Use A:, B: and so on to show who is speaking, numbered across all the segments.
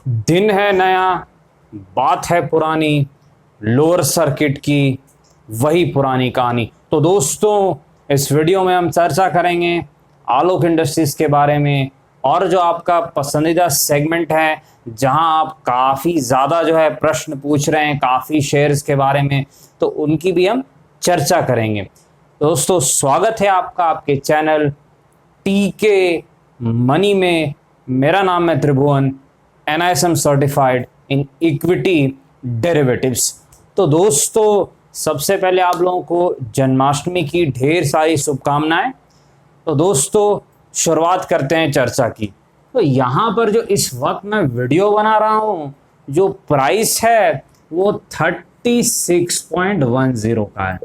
A: दिन है नया, बात है पुरानी, लोअर सर्किट की वही पुरानी कहानी। तो दोस्तों, इस वीडियो में हम चर्चा करेंगे आलोक इंडस्ट्रीज के बारे में, और जो आपका पसंदीदा सेगमेंट है जहां आप काफ़ी ज़्यादा जो है प्रश्न पूछ रहे हैं काफ़ी शेयर्स के बारे में, तो उनकी भी हम चर्चा करेंगे। दोस्तों, स्वागत है आपका आपके चैनल टीके मनी में। मेरा नाम है त्रिभुवन, NISM certified in equity derivatives. तो दोस्तों, सबसे पहले आप लोगों को जन्माष्टमी की ढेर सारी शुभकामनाएं। तो दोस्तों, शुरुआत करते हैं चर्चा की। तो यहाँ पर जो इस वक्त मैं वीडियो बना रहा हूँ, जो प्राइस है वो 36.10 का है।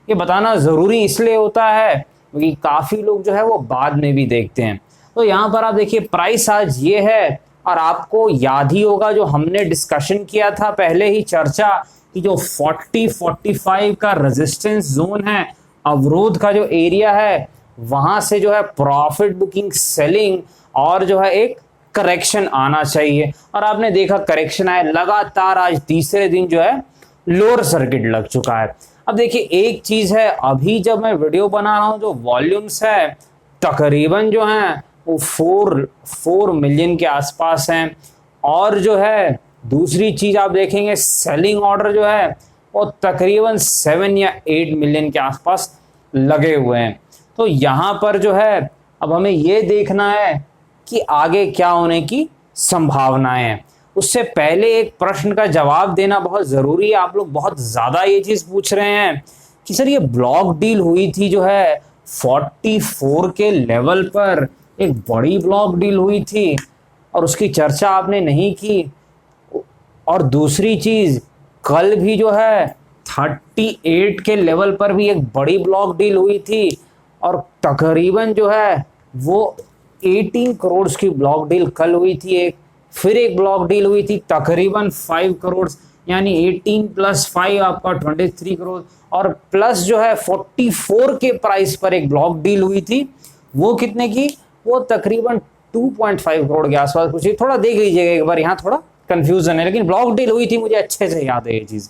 A: ये बताना ज़रूरी इसलिए होता है क्योंकि काफ़ी लोग जो है वो बाद में भी देखते हैं। तो यहाँ पर आप देखिए प्राइस आज ये है, और आपको याद ही होगा जो हमने डिस्कशन किया था पहले ही चर्चा कि जो 40-45 का रेजिस्टेंस जोन है, अवरोध का जो एरिया है, वहां से जो है प्रॉफिट बुकिंग, सेलिंग और जो है एक करेक्शन आना चाहिए। और आपने देखा करेक्शन आया लगातार, आज तीसरे दिन जो है लोअर सर्किट लग चुका है। अब देखिए एक चीज है, अभी जब मैं वीडियो बना रहा हूं जो वॉल्यूम्स है तकरीबन जो है वो 4 मिलियन के आसपास हैं। और जो है दूसरी चीज आप देखेंगे सेलिंग ऑर्डर जो है वो तकरीबन 7 या 8 मिलियन के आसपास लगे हुए हैं। तो यहाँ पर जो है अब हमें ये देखना है कि आगे क्या होने की संभावनाएं हैं। उससे पहले एक प्रश्न का जवाब देना बहुत ज़रूरी है। आप लोग बहुत ज़्यादा ये चीज़ पूछ रहे हैं कि सर ये ब्लॉक डील हुई थी जो है 44 के लेवल पर, एक बड़ी ब्लॉक डील हुई थी और उसकी चर्चा आपने नहीं की। और दूसरी चीज़, कल भी जो है 38 के लेवल पर भी एक बड़ी ब्लॉक डील हुई थी और तकरीबन जो है वो 18 करोड़ की ब्लॉक डील कल हुई थी। फिर एक ब्लॉक डील हुई थी तकरीबन 5 करोड़, यानी 18 + 5 आपका 23 करोड़, और प्लस जो है 44 के प्राइस पर एक ब्लॉक डील हुई थी। वो कितने की? वो तकरीबन 2.5 करोड़ के आसपास कुछ। थोड़ा देख लीजिएगा एक बार, यहाँ थोड़ा कंफ्यूजन है, लेकिन ब्लॉक डील हुई थी, मुझे अच्छे से याद है ये चीज़।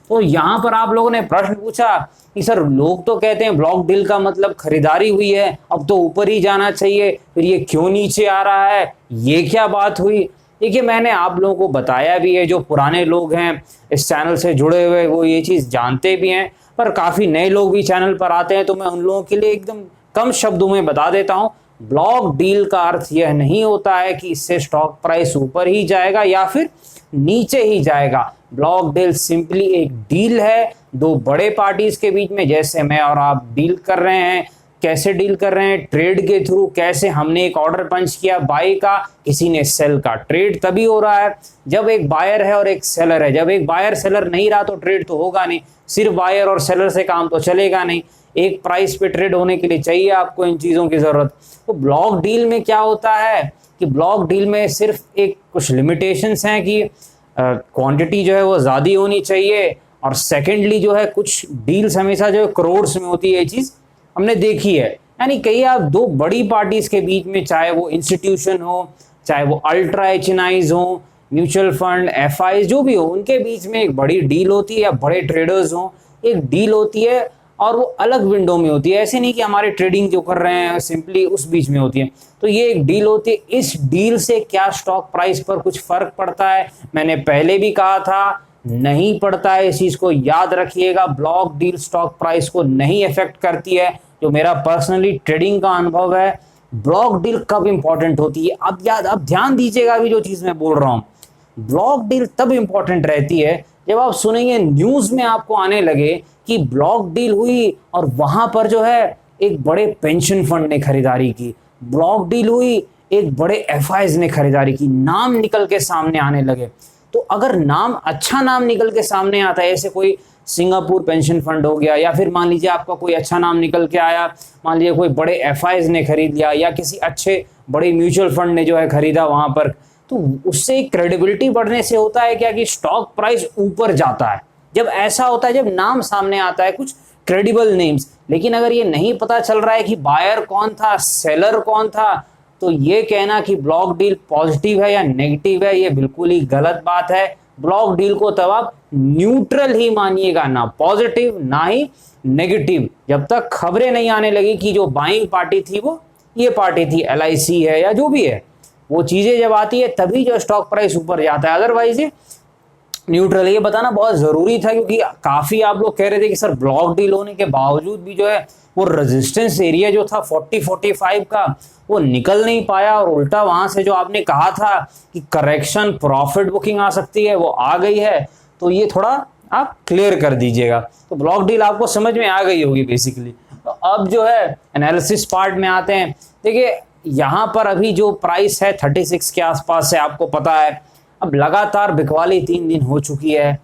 A: तो यहाँ पर आप लोगों ने प्रश्न पूछा कि सर लोग तो कहते हैं ब्लॉक डील का मतलब खरीदारी हुई है, अब तो ऊपर ही जाना चाहिए, फिर ये क्यों नीचे आ रहा है, ये क्या बात हुई? देखिए मैंने आप लोगों को बताया भी है, जो पुराने लोग हैं इस चैनल से जुड़े हुए वो ये चीज़ जानते भी हैं, पर काफ़ी नए लोग भी चैनल पर आते हैं, तो मैं उन लोगों के लिए एकदम कम शब्दों में बता देता हूँ। ब्लॉक डील का अर्थ यह नहीं होता है कि इससे स्टॉक प्राइस ऊपर ही जाएगा या फिर नीचे ही जाएगा। ब्लॉक डील सिंपली एक डील है दो बड़े पार्टीज के बीच में, जैसे मैं और आप डील कर रहे हैं। कैसे डील कर रहे हैं? ट्रेड के थ्रू। कैसे? हमने एक ऑर्डर पंच किया बाय का, किसी ने सेल का। ट्रेड तभी हो रहा है जब एक बायर है और एक सेलर है। जब एक बायर सेलर नहीं रहा तो ट्रेड तो होगा नहीं, सिर्फ बायर और सेलर से काम तो चलेगा नहीं। एक प्राइस पे ट्रेड होने के लिए चाहिए आपको इन चीज़ों की ज़रूरत। तो ब्लॉक डील में क्या होता है कि ब्लॉक डील में सिर्फ एक कुछ लिमिटेशंस हैं कि क्वांटिटी जो है वो ज़्यादा होनी चाहिए, और सेकेंडली जो है कुछ डील्स हमेशा जो है करोड्स में होती है। ये चीज़ हमने देखी है। यानी कहीं आप दो बड़ी पार्टीज के बीच में, चाहे वो इंस्टीट्यूशन हो, चाहे वो अल्ट्रा HNIs हो, म्यूचुअल फंड, FIs जो भी हो, उनके बीच में एक बड़ी डील होती है, या बड़े ट्रेडर्स हो, एक डील होती है और वो अलग विंडो में होती है। ऐसे नहीं कि हमारे ट्रेडिंग जो कर रहे हैं सिंपली उस बीच में होती है। तो ये एक डील होती है। इस डील से क्या स्टॉक प्राइस पर कुछ फर्क पड़ता है? मैंने पहले भी कहा था, नहीं पड़ता है। इस चीज को याद रखिएगा, ब्लॉक डील स्टॉक प्राइस को नहीं इफेक्ट करती है। जो मेरा पर्सनली ट्रेडिंग का अनुभव है, ब्लॉक डील कब इंपॉर्टेंट होती है, अब ध्यान दीजिएगा अभी जो चीज मैं बोल रहा हूं। ब्लॉक डील तब इंपॉर्टेंट रहती है जब आप सुनेंगे न्यूज में आपको आने लगे कि ब्लॉक डील हुई और वहां पर जो है एक बड़े पेंशन फंड ने खरीदारी की, ब्लॉक डील हुई, एक बड़े FIs ने खरीदारी की, नाम निकल के सामने आने लगे। तो अगर नाम, अच्छा नाम निकल के सामने आता है, ऐसे कोई सिंगापुर पेंशन फंड हो गया, या फिर मान लीजिए आपका कोई अच्छा नाम निकल के आया, मान लीजिए कोई बड़े FIs ने खरीद लिया, या किसी अच्छे बड़े म्यूचुअल फंड ने जो है खरीदा वहां पर, तो उससे क्रेडिबिलिटी बढ़ने से होता है क्या कि स्टॉक प्राइस ऊपर जाता है। जब ऐसा होता है, जब नाम सामने आता है कुछ क्रेडिबल नेम्स। लेकिन अगर ये नहीं पता चल रहा है कि बायर कौन था, सेलर कौन था, तो ये कहना कि ब्लॉक डील पॉजिटिव है या नेगेटिव है, ये बिल्कुल ही गलत बात है। ब्लॉक डील को तब आप न्यूट्रल ही मानिएगा, ना पॉजिटिव ना ही नेगेटिव, जब तक खबरें नहीं आने लगी कि जो बाइंग पार्टी थी वो ये पार्टी थी, LIC है या जो भी है, वो चीजें जब आती है तभी जो स्टॉक प्राइस ऊपर जाता है, अदरवाइज ये न्यूट्रल। ये बताना बहुत जरूरी था, क्योंकि काफी आप लोग कह रहे थे कि सर ब्लॉक डील होने के बावजूद भी जो है वो रेजिस्टेंस एरिया जो था 40-45 का वो निकल नहीं पाया, और उल्टा वहां से जो आपने कहा था कि करेक्शन प्रॉफिट बुकिंग आ सकती है वो आ गई है। तो ये थोड़ा आप क्लियर कर दीजिएगा। तो ब्लॉक डील आपको समझ में आ गई होगी बेसिकली। तो अब जो है एनालिसिस पार्ट में आते हैं। देखिए यहाँ पर अभी जो प्राइस है 36 के आसपास है, आपको पता है। अब लगातार बिकवाली 3 दिन हो चुकी है।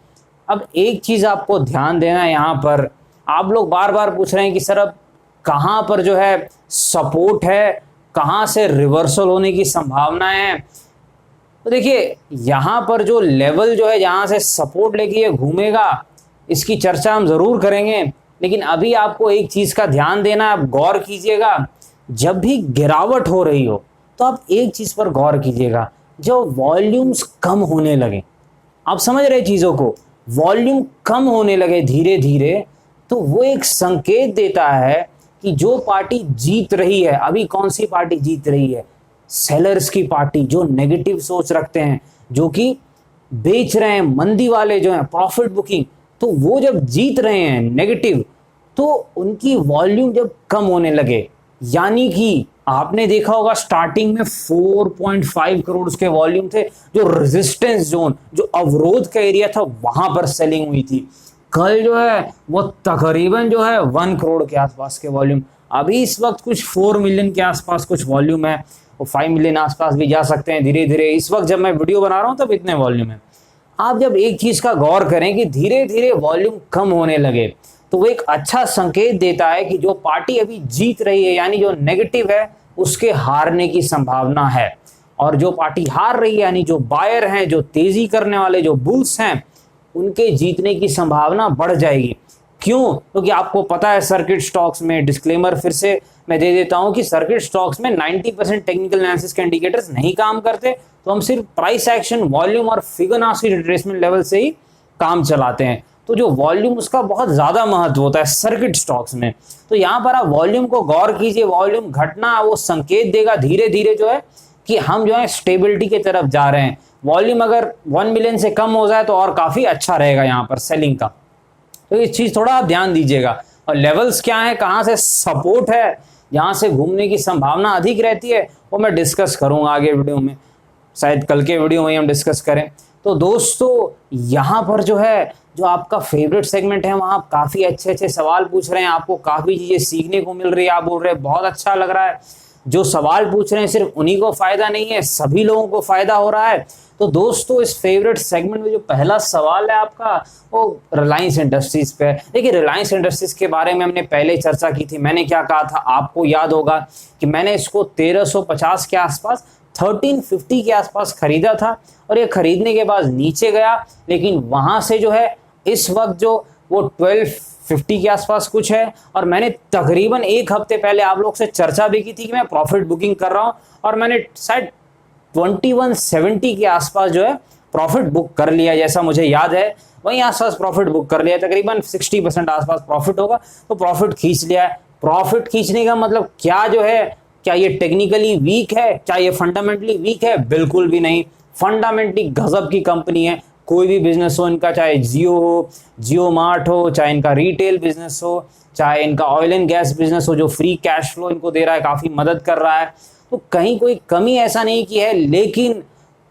A: अब एक चीज आपको ध्यान देना है, यहाँ पर आप लोग बार बार पूछ रहे हैं कि सर अब कहाँ पर जो है सपोर्ट है, कहाँ से रिवर्सल होने की संभावनाएं है। तो देखिए यहाँ पर जो लेवल जो है जहाँ से सपोर्ट लेके ये घूमेगा, इसकी चर्चा हम जरूर करेंगे। लेकिन अभी आपको एक चीज का ध्यान देना है, आप गौर कीजिएगा। जब भी गिरावट हो रही हो तो आप एक चीज पर गौर कीजिएगा, जो वॉल्यूम्स कम होने लगे, आप समझ रहे चीजों को, वॉल्यूम कम होने लगे धीरे धीरे, तो वो एक संकेत देता है कि जो पार्टी जीत रही है, अभी कौन सी पार्टी जीत रही है, सेलर्स की पार्टी, जो नेगेटिव सोच रखते हैं, जो कि बेच रहे हैं, मंदी वाले जो हैं, प्रॉफिट बुकिंग, तो वो जब जीत रहे हैं नेगेटिव, तो उनकी वॉल्यूम जब कम होने लगे, यानी कि आपने देखा होगा स्टार्टिंग में 4.5 करोड़ के वॉल्यूम थे, जो रेजिस्टेंस जोन, जो अवरोध का एरिया था, वहां पर सेलिंग हुई थी। कल जो है वो तकरीबन जो है 1 करोड़ के आसपास के वॉल्यूम, अभी इस वक्त कुछ 4 मिलियन के आसपास कुछ वॉल्यूम है, वो 5 मिलियन आसपास भी जा सकते हैं धीरे धीरे। इस वक्त जब मैं वीडियो बना रहा हूं तब इतने वॉल्यूम है। आप जब एक चीज का गौर करें कि धीरे धीरे वॉल्यूम कम होने लगे, तो वो एक अच्छा संकेत देता है कि जो पार्टी अभी जीत रही है, यानी जो नेगेटिव है, उसके हारने की संभावना है। और जो पार्टी हार रही है, यानी जो बायर हैं, जो तेजी करने वाले, जो बुल्स हैं, उनके जीतने की संभावना बढ़ जाएगी। क्यों? क्योंकि आपको पता है सर्किट स्टॉक्स में, डिस्क्लेमर फिर से मैं दे देता हूं कि सर्किट स्टॉक्स में 90% टेक्निकल एनालिसिस के इंडिकेटर्स नहीं काम करते, तो हम सिर्फ प्राइस एक्शन, वॉल्यूम और फिबोनाची रिट्रेसमेंट लेवल से ही काम चलाते हैं। तो जो वॉल्यूम, उसका बहुत ज्यादा महत्व होता है सर्किट स्टॉक्स में। तो यहाँ पर आप वॉल्यूम को गौर कीजिए, वॉल्यूम घटना वो संकेत देगा धीरे धीरे जो है कि हम जो है स्टेबिलिटी की तरफ जा रहे हैं। वॉल्यूम अगर 1 मिलियन से कम हो जाए तो और काफी अच्छा रहेगा यहाँ पर सेलिंग का। तो इस चीज थोड़ा आप ध्यान दीजिएगा। और लेवल्स क्या है, कहाँ से सपोर्ट है, जहां से घूमने की संभावना अधिक रहती है, वो मैं डिस्कस करूंगा आगे वीडियो में, शायद कल के वीडियो में हम डिस्कस करें। तो दोस्तों यहाँ पर जो है, जो आपका फेवरेट सेगमेंट है, वहां आप काफी अच्छे अच्छे सवाल पूछ रहे हैं, आपको काफी चीजें सीखने को मिल रही है, आप बोल रहे हैं बहुत अच्छा लग रहा है। जो सवाल पूछ रहे हैं सिर्फ उन्हीं को फायदा नहीं है, सभी लोगों को फायदा हो रहा है। तो दोस्तों इस फेवरेट सेगमेंट में जो पहला सवाल है आपका, वो रिलायंस इंडस्ट्रीज पे है। देखिए रिलायंस इंडस्ट्रीज के बारे में हमने पहले चर्चा की थी। मैंने क्या कहा था, आपको याद होगा कि मैंने इसको 1350 के आसपास, 1350 के आसपास खरीदा था, और ये खरीदने के बाद नीचे गया, लेकिन वहां से जो है इस वक्त जो वो 1250 के आसपास कुछ है। और मैंने तकरीबन 1 हफ्ते पहले आप लोग से चर्चा भी की थी कि मैं प्रॉफिट बुकिंग कर रहा हूं, और मैंने शायद 2170 के आसपास जो है प्रॉफिट बुक कर लिया, जैसा मुझे याद है वहीं आसपास प्रॉफिट बुक कर लिया, तकरीबन 60% आसपास प्रॉफिट होगा, तो प्रॉफिट खींच लिया है। प्रॉफिट खींचने का मतलब क्या जो है, क्या ये टेक्निकली वीक है, क्या ये फंडामेंटली वीक है? बिल्कुल भी नहीं। फंडामेंटली गजब की कंपनी है। कोई भी बिजनेस हो इनका, चाहे जियो हो, जियो मार्ट हो, चाहे इनका रिटेल बिजनेस हो, चाहे इनका ऑयल एंड गैस बिजनेस हो, जो फ्री कैश फ्लो इनको दे रहा है, काफी मदद कर रहा है, तो कहीं कोई कमी ऐसा नहीं की है। लेकिन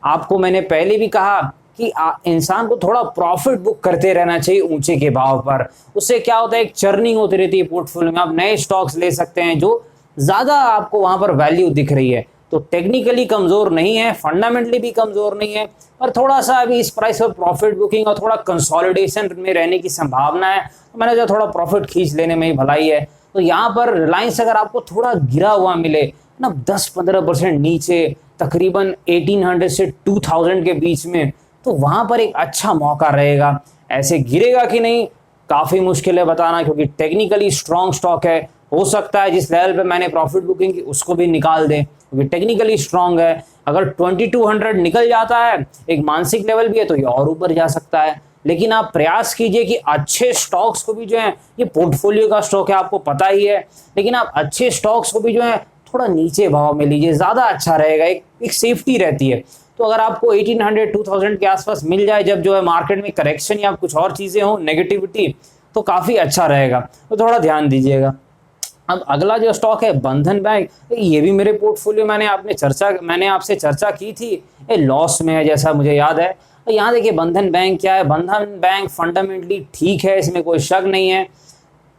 A: आपको मैंने पहले भी कहा कि इंसान को थोड़ा प्रॉफिट बुक करते रहना चाहिए ऊंचे के भाव पर। उससे क्या होता है, एक चर्निंग होती रहती है पोर्टफोलियो में, आप नए स्टॉक्स ले सकते हैं जो ज्यादा आपको वहां पर वैल्यू दिख रही है। तो टेक्निकली कमजोर नहीं है, फंडामेंटली भी कमजोर नहीं है, पर थोड़ा सा अभी इस प्राइस पर प्रॉफिट बुकिंग और थोड़ा कंसोलिडेशन में रहने की संभावना है। तो मैंने जो थोड़ा प्रॉफिट खींच लेने में ही भलाई है। तो यहाँ पर रिलायंस अगर आपको थोड़ा गिरा हुआ मिले ना, 10-15% नीचे, तकरीबन 1800 से 2000 के बीच में, तो वहां पर एक अच्छा मौका रहेगा। ऐसे गिरेगा कि नहीं काफी मुश्किल है बताना, क्योंकि टेक्निकली स्ट्रॉन्ग स्टॉक है। हो सकता है जिस लेवल पे मैंने प्रॉफिट बुकिंग की उसको भी निकाल दें, क्योंकि टेक्निकली स्ट्रांग है। अगर 2200 निकल जाता है, एक मानसिक लेवल भी है, तो ये और ऊपर जा सकता है। लेकिन आप प्रयास कीजिए कि अच्छे स्टॉक्स को भी जो है, ये पोर्टफोलियो का स्टॉक है आपको पता ही है, लेकिन आप अच्छे स्टॉक्स को भी जो है थोड़ा नीचे भाव में लीजिए, ज़्यादा अच्छा रहेगा, एक सेफ्टी रहती है। तो अगर आपको 1800 2000 के आसपास मिल जाए, जब जो है मार्केट में करेक्शन या कुछ और चीज़ें हो नेगेटिविटी, तो काफ़ी अच्छा रहेगा, तो थोड़ा ध्यान दीजिएगा। अब अगला जो स्टॉक है बंधन बैंक, ये भी मेरे पोर्टफोलियो मैंने आपसे चर्चा की थी, ये लॉस में है जैसा मुझे याद है। तो यहाँ देखिए बंधन बैंक क्या है, बंधन बैंक फंडामेंटली ठीक है, इसमें कोई शक नहीं है।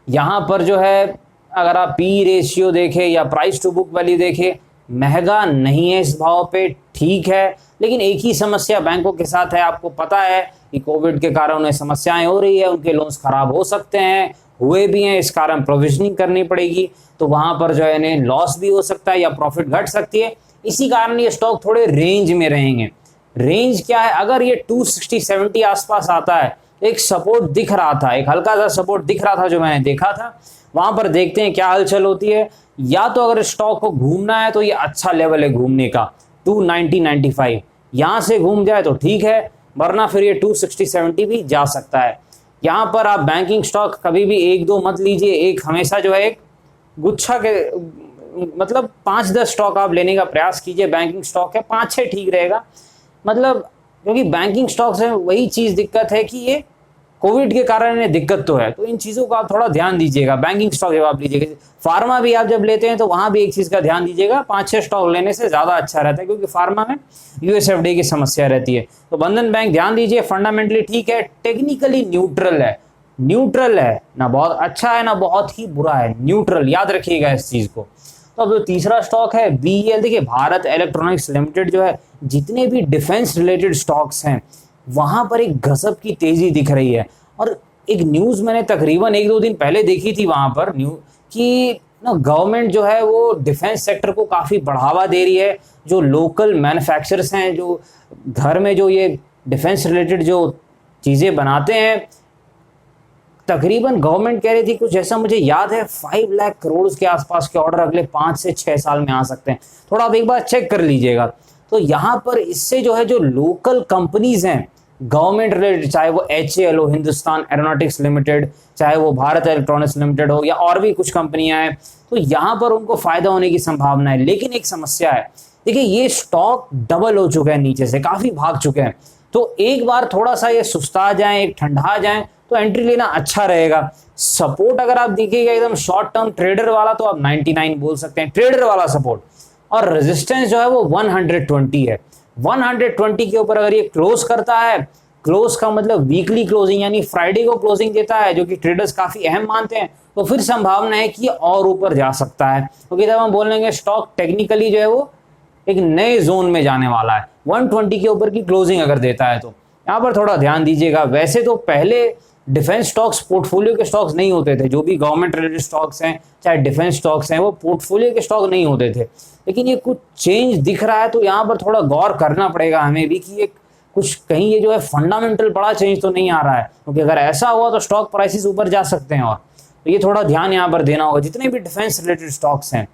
A: यहाँ पर जो है अगर आप पी रेशियो देखें या प्राइस टू बुक वैल्यू देखें, महंगा नहीं है इस भाव पे, ठीक है। लेकिन एक ही समस्या बैंकों के साथ है, आपको पता है कि कोविड के कारण उन्हें समस्याएं हो रही है, उनके लोन्स खराब हो सकते हैं, हुए भी हैं, इस कारण प्रोविजनिंग करनी पड़ेगी, तो वहां पर जो है इन्हें लॉस भी हो सकता है या प्रॉफिट घट सकती है। इसी कारण ये स्टॉक थोड़े रेंज में रहेंगे। रेंज क्या है, अगर ये 260-70 आसपास आता है, एक सपोर्ट दिख रहा था, एक हल्का सा सपोर्ट दिख रहा था जो मैंने देखा था, वहां पर देखते हैं क्या हलचल होती है। या तो अगर स्टॉक को घूमना है तो ये अच्छा लेवल है घूमने का, 290-95 यहां से घूम जाए तो ठीक है, वरना फिर ये 260-70 भी जा सकता है। यहाँ पर आप बैंकिंग स्टॉक कभी भी एक दो मत लीजिए, एक हमेशा जो है एक गुच्छा के मतलब 5-10 स्टॉक आप लेने का प्रयास कीजिए। बैंकिंग स्टॉक है 5-6 ठीक रहेगा, मतलब क्योंकि बैंकिंग स्टॉक से वही चीज़ दिक्कत है कि ये कोविड के कारण इन्हें दिक्कत तो है, तो इन चीज़ों का आप थोड़ा ध्यान दीजिएगा। बैंकिंग स्टॉक जब आप लीजिएगा, फार्मा भी आप जब लेते हैं तो वहाँ भी एक चीज़ का ध्यान दीजिएगा, 5-6 स्टॉक लेने से ज़्यादा अच्छा रहता है, क्योंकि फार्मा में यूएसएफडी की समस्या रहती है। तो बंधन बैंक ध्यान दीजिए, फंडामेंटली ठीक है, टेक्निकली न्यूट्रल है, न्यूट्रल है, ना बहुत अच्छा है ना बहुत ही बुरा है, न्यूट्रल, याद रखिएगा इस चीज़ को। तो अब जो तीसरा स्टॉक है बीईएल, देखिए भारत इलेक्ट्रॉनिक्स लिमिटेड जो है, जितने भी डिफेंस रिलेटेड स्टॉक्स हैं वहां पर एक गजब की तेजी दिख रही है। और एक न्यूज़ मैंने तकरीबन 1-2 दिन पहले देखी थी वहां पर कि ना गवर्नमेंट जो है वो डिफेंस सेक्टर को काफ़ी बढ़ावा दे रही है। जो लोकल मैन्युफैक्चरर्स हैं, जो घर में जो ये डिफेंस रिलेटेड जो चीज़ें बनाते हैं, तकरीबन गवर्नमेंट कह रही थी कुछ ऐसा मुझे याद है 5 लाख करोड़ के आसपास के ऑर्डर अगले 5 से 6 साल में आ सकते हैं। थोड़ा आप एक बार चेक कर लीजिएगा। तो यहाँ पर इससे जो है जो लोकल कंपनीज हैं गवर्नमेंट रिलेटेड, चाहे वो HAL हो, हिंदुस्तान एरोनॉटिक्स लिमिटेड, चाहे वो भारत इलेक्ट्रॉनिक्स लिमिटेड हो, या और भी कुछ कंपनियां हैं, तो यहाँ पर उनको फायदा होने की संभावना है। लेकिन एक समस्या है, देखिए ये स्टॉक डबल हो चुके हैं, नीचे से काफी भाग चुके हैं, तो एक बार थोड़ा सा ये सुस्ता जाए, एक ठंडा जाए, तो एंट्री लेना अच्छा रहेगा। सपोर्ट अगर आप देखिएगा एकदम शॉर्ट टर्म ट्रेडर वाला, तो आप 99 बोल सकते हैं ट्रेडर वाला सपोर्ट, और रेजिस्टेंस जो है वो 120 है। 120 के ऊपर अगर ये क्लोज करता है, क्लोज का मतलब वीकली क्लोजिंग यानी फ्राइडे को क्लोजिंग देता है, जो कि ट्रेडर्स काफी अहम मानते हैं, तो फिर संभावना है कि ये और ऊपर जा सकता है, क्योंकि जब हम बोलेंगे स्टॉक टेक्निकली जो है वो एक नए जोन में जाने वाला है। 120 के ऊपर की क्लोजिंग अगर देता है तो यहाँ पर थोड़ा ध्यान दीजिएगा। वैसे तो पहले डिफेंस स्टॉक्स पोर्टफोलियो के स्टॉक्स नहीं होते थे, जो भी गवर्नमेंट रिलेटेड स्टॉक्स हैं चाहे डिफेंस स्टॉक्स हैं, वो पोर्टफोलियो के स्टॉक नहीं होते थे, लेकिन ये कुछ चेंज दिख रहा है, तो यहाँ पर थोड़ा गौर करना पड़ेगा हमें भी कि ये कुछ कहीं ये जो है फंडामेंटल बड़ा चेंज तो नहीं आ रहा है, क्योंकि अगर ऐसा हुआ तो स्टॉक प्राइसेस ऊपर जा सकते हैं, और तो ये थोड़ा ध्यान यहाँ पर देना होगा जितने भी डिफेंस रिलेटेड स्टॉक्स हैं।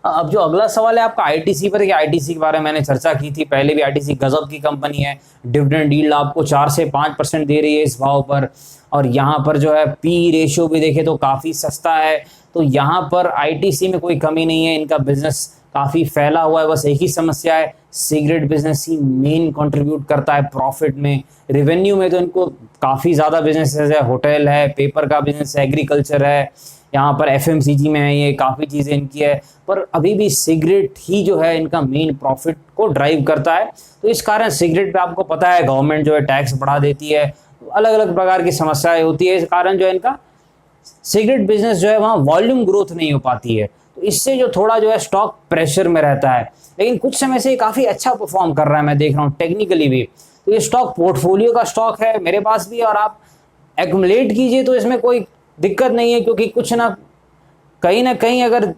A: अब जो अगला सवाल है आपका आईटीसी पर, आईटीसी के बारे में मैंने चर्चा की थी पहले भी, आईटीसी गजब की कंपनी है, डिविडेंड यील्ड आपको 4 से 5% दे रही है इस भाव पर, और यहाँ पर जो है पी रेशियो भी देखे तो काफ़ी सस्ता है, तो यहाँ पर आईटीसी में कोई कमी नहीं है, इनका बिजनेस काफ़ी फैला हुआ है। बस एक ही समस्या है, सिगरेट बिजनेस ही मेन कंट्रीब्यूट करता है प्रॉफिट में, रेवेन्यू में तो इनको काफ़ी ज़्यादा बिजनेसेस है, होटल है, पेपर का बिजनेस है, एग्रीकल्चर है, यहाँ पर एफएमसीजी में है, ये काफ़ी चीज़ें इनकी है, पर अभी भी सिगरेट ही जो है इनका मेन प्रॉफिट को ड्राइव करता है। तो इस कारण सिगरेट पे आपको पता है गवर्नमेंट जो है टैक्स बढ़ा देती है, अलग अलग प्रकार की समस्याएं होती है, इस कारण जो है इनका सिगरेट बिजनेस जो है वहाँ वॉल्यूम ग्रोथ नहीं हो पाती है, तो इससे जो थोड़ा जो है स्टॉक प्रेशर में रहता है। लेकिन कुछ समय से काफ़ी अच्छा परफॉर्म कर रहा है, मैं देख रहा हूँ टेक्निकली भी, तो ये स्टॉक पोर्टफोलियो का स्टॉक है, मेरे पास भी है, और आप एक्युमुलेट कीजिए तो इसमें कोई दिक्कत नहीं है, क्योंकि कुछ ना कहीं अगर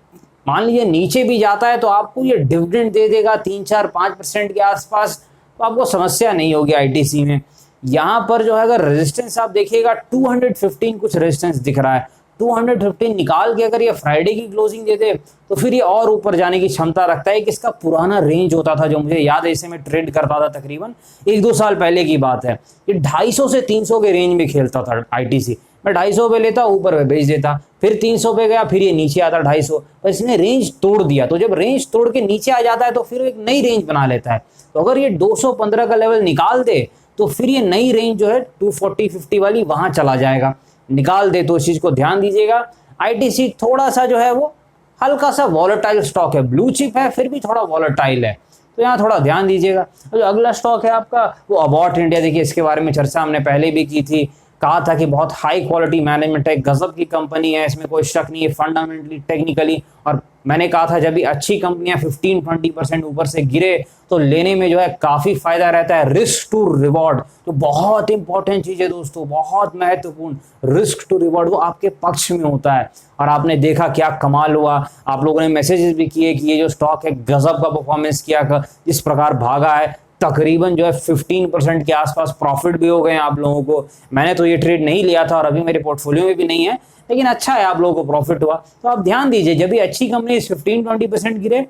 A: मान लीजिए नीचे भी जाता है तो आपको ये डिविडेंड दे देगा 3-4-5% के आसपास, तो आपको समस्या नहीं होगी आईटीसी में। यहाँ पर जो है अगर रेजिस्टेंस आप देखिएगा 215 कुछ रेजिस्टेंस दिख रहा है, 215 निकाल के अगर ये फ्राइडे की क्लोजिंग देते तो फिर ये और ऊपर जाने की क्षमता रखता है। कि इसका पुराना रेंज होता था जो मुझे याद है, इसे मैं ट्रेड करता था तकरीबन 1-2 साल पहले की बात है। ये 250 से 300 के रेंज में खेलता था आईटीसी। मैं 250 पे लेता, ऊपर पे बेच देता, फिर 300 पे गया, फिर ये नीचे आता 250, पर इसने रेंज तोड़ दिया। तो जब रेंज तोड़ के नीचे आ जाता है तो फिर एक नई रेंज बना लेता है। तो अगर ये 215 का लेवल निकाल दे तो फिर ये नई रेंज जो है 240-50 वाली वहां चला जाएगा। निकाल दे तो इस चीज को ध्यान दीजिएगा। आईटीसी थोड़ा सा जो है वो हल्का सा वॉलेटाइल स्टॉक है, ब्लू चिप है फिर भी थोड़ा वॉलेटाइल है, तो यहाँ थोड़ा ध्यान दीजिएगा। जो अगला स्टॉक है आपका वो अबॉट इंडिया। देखिए इसके बारे में चर्चा हमने पहले भी की थी, कहा था कि बहुत हाई क्वालिटी मैनेजमेंट है, गजब की कंपनी है, इसमें कोई शक नहीं है फंडामेंटली टेक्निकली। और मैंने कहा था जब भी अच्छी कंपनियां 15-20% ऊपर से गिरे तो लेने में जो है काफी फायदा रहता है। रिस्क टू रिवॉर्ड तो बहुत इंपॉर्टेंट चीज है दोस्तों, बहुत महत्वपूर्ण। रिस्क टू रिवॉर्ड वो आपके पक्ष में होता है। और आपने देखा क्या कमाल हुआ, आप लोगों ने मैसेजेस भी किए कि ये जो स्टॉक है गजब का परफॉर्मेंस किया, जिस प्रकार भागा है तकरीबन जो है 15% के आसपास प्रॉफिट भी हो गए आप लोगों को। मैंने तो ये ट्रेड नहीं लिया था और अभी मेरे पोर्टफोलियो में भी नहीं है, लेकिन अच्छा है आप लोगों को प्रॉफिट हुआ। तो आप ध्यान दीजिए जब भी अच्छी कंपनी 15-20% गिरे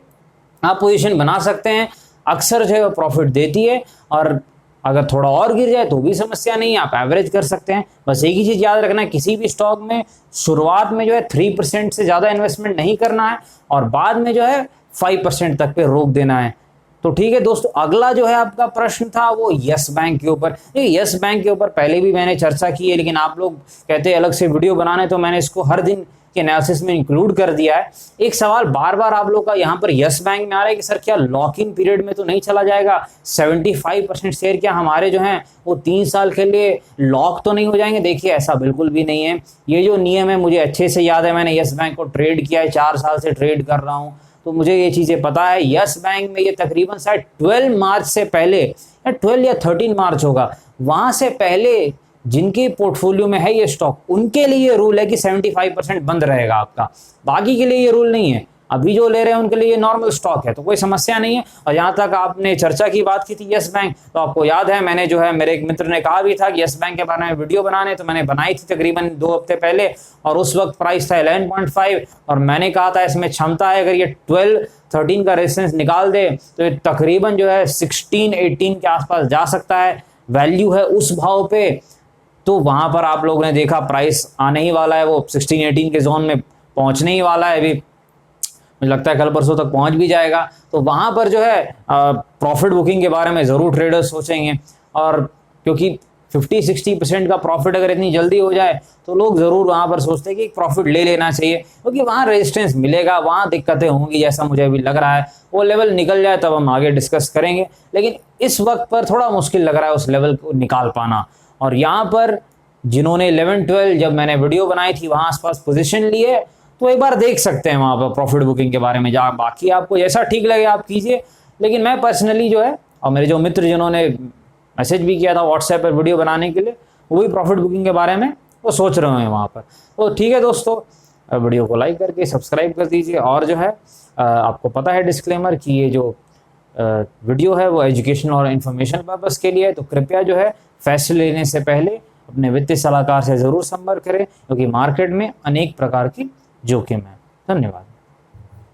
A: आप पोजीशन बना सकते हैं, अक्सर जो है प्रॉफिट देती है। और अगर थोड़ा और गिर जाए तो भी समस्या नहीं है, आप एवरेज कर सकते हैं। बस एक ही चीज याद रखना है, किसी भी स्टॉक में शुरुआत में जो है 3% से ज्यादा इन्वेस्टमेंट नहीं करना है और बाद में जो है 5% तक पे रोक देना है। तो ठीक है दोस्तों, अगला जो है आपका प्रश्न था वो यस बैंक के ऊपर। यस बैंक के ऊपर पहले भी मैंने चर्चा की है, लेकिन आप लोग कहते हैं अलग से वीडियो बनाने, तो मैंने इसको हर दिन के एनालिसिस में इंक्लूड कर दिया है। एक सवाल बार बार आप लोग का यहाँ पर यस बैंक में आ रहा है कि सर क्या लॉक इन पीरियड में तो नहीं चला जाएगा, 75% शेयर क्या हमारे जो हैं वो 3 साल के लिए लॉक तो नहीं हो जाएंगे? देखिए ऐसा बिल्कुल भी नहीं है। ये जो नियम है मुझे अच्छे से याद है, मैंने यस बैंक को ट्रेड किया है, 4 साल से ट्रेड कर रहा हूँ, तो मुझे ये चीजें पता है। यस बैंक में ये तकरीबन शायद 12 मार्च से पहले या 12 या 13 मार्च होगा, वहां से पहले जिनके पोर्टफोलियो में है ये स्टॉक उनके लिए रूल है कि 75% बंद रहेगा आपका, बाकी के लिए ये रूल नहीं है। अभी जो ले रहे हैं उनके लिए ये नॉर्मल स्टॉक है, तो कोई समस्या नहीं है। और यहाँ तक आपने चर्चा की बात की थी यस बैंक, तो आपको याद है मैंने जो है मेरे एक मित्र ने कहा भी था कि यस बैंक के बारे में वीडियो बनाने, तो मैंने बनाई थी तकरीबन 2 हफ्ते पहले, और उस वक्त प्राइस था 11.5 और मैंने कहा था इसमें क्षमता है अगर ये 12-13 का रेजिस्टेंस निकाल दे तो ये तकरीबन जो है 16-18 के आसपास जा सकता है, वैल्यू है उस भाव पे। तो वहां पर आप लोगों ने देखा प्राइस आने ही वाला है, वो 16-18 के जोन में पहुंचने ही वाला है, अभी मुझे लगता है कल परसों तक पहुंच भी जाएगा। तो वहां पर जो है प्रॉफिट बुकिंग के बारे में जरूर ट्रेडर्स सोचेंगे, और क्योंकि 50-60% का प्रॉफिट अगर इतनी जल्दी हो जाए तो लोग जरूर वहां पर सोचते हैं कि प्रॉफिट ले लेना चाहिए, क्योंकि वहां रेजिस्टेंस मिलेगा, वहां दिक्कतें होंगी जैसा मुझे अभी लग रहा है। वो लेवल निकल जाए तब हम आगे डिस्कस करेंगे, लेकिन इस वक्त पर थोड़ा मुश्किल लग रहा है उस लेवल को निकाल पाना। और यहाँ पर जिन्होंने 11-12 जब मैंने वीडियो बनाई थी वहां आसपास पोजीशन लिए, तो एक बार देख सकते हैं वहां पर प्रॉफिट बुकिंग के बारे में। जहाँ बाकी आपको जैसा ठीक लगे आप कीजिए, लेकिन मैं पर्सनली जो है, और मेरे जो मित्र जिन्होंने मैसेज भी किया था व्हाट्सएप पर वीडियो बनाने के लिए, वो भी प्रॉफिट बुकिंग के बारे में वो सोच रहे हैं वहाँ पर। तो ठीक है दोस्तों, वीडियो को लाइक करके सब्सक्राइब कर दीजिए। और जो है आपको पता है डिस्क्लेमर कि ये जो वीडियो है वो एजुकेशनल और इन्फॉर्मेशन पर्पस के लिए है, तो कृपया जो है फैसले लेने से पहले अपने वित्तीय सलाहकार से जरूर संपर्क करें, क्योंकि मार्केट में अनेक प्रकार की जोखिम है। धन्यवाद।